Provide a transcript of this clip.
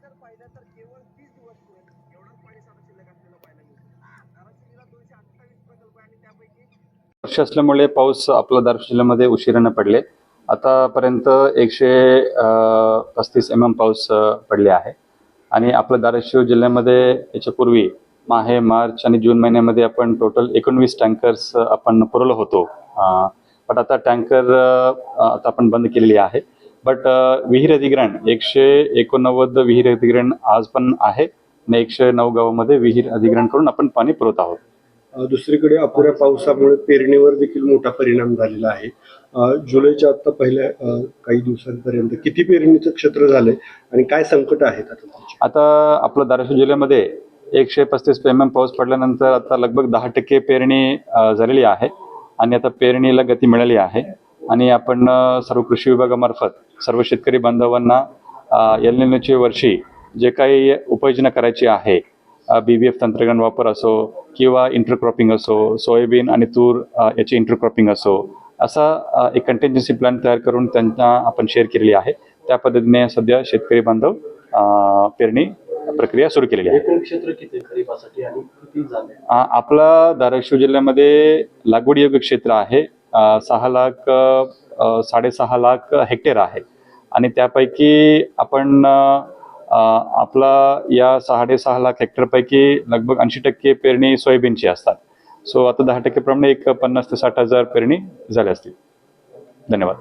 जर पाहिलं तर केवळ 30 दिवस एवढाच पाणीसाठा शिल्लक असलेला पाहायला मिळतो. धाराशिव जिल्हा 228 प्रकल्प आहे आणि त्यापैकी वर्ष असल्यामुळे पाऊस आपला धाराशिव जिल्ह्यामध्ये उशिराने पडले. आतापर्यंत 135 mm पाऊस पडले आहे आणि आपल्या धाराशिव जिल्ह्यामध्ये याच्यापूर्वी मार्च आणि जून महिन्यामध्ये आपण टोटल 19 टँकर्स आपण पुरवलं होतो. पण आता टँकर आता आपण बंद केलेली आहे. बट विहीर अधिग्रहण 189 विहीर अधिग्रहण आज पण आहे आणि 109 गावामध्ये विहीर अधिग्रहण करून आपण पाणी पुरवत आहोत. दुसरीकडे अपुऱ्या पावसामुळे पेरणीवर देखील मोठा परिणाम झालेला आहे. जुलैच्या आता पहिल्या काही दिवसांपर्यंत किती पेरणीचं क्षेत्र झालंय आणि काय संकट आहेत आता आपल्या धाराशिव जिल्ह्यामध्ये 135 mm पाऊस पडल्यानंतर आता लगभग 10% पेरणी झालेली आहे आणि आता पेरणीला गती मिळाली आहे आणि आपण सर्व कृषी विभागामार्फत सर्व शेतकरी बांधवांना एल निनोच्या वर्षी जे काही उपाययोजना करायची आहे, BBF तंत्रज्ञान वापर असो किंवा इंटरक्रॉपिंग असो, सोयाबीन आणि तूर याची इंटरक्रॉपिंग असो, असा एक कंटिन्जन्सी प्लॅन तयार करून त्यांना आपण शेअर केलेली आहे. त्या पद्धतीने सध्या शेतकरी बांधव पेरणी प्रक्रिया सुरू केलेली आहे. एकूण क्षेत्र किती खरीपासाठी आणि किती झाले? आपला धाराशिव जिल्ह्यामध्ये लागवड योग्य क्षेत्र आहे 6.5 लाख हेक्टर आहे आणि त्यापैकी आपण आपला या 6.5 लाख हेक्टरपैकी लगभग 80% पेरणी सोयाबीनची असतात. सो आता 10% प्रमाणे एक 50,000 ते 60,000 पेरणी झाल्या असतील. धन्यवाद.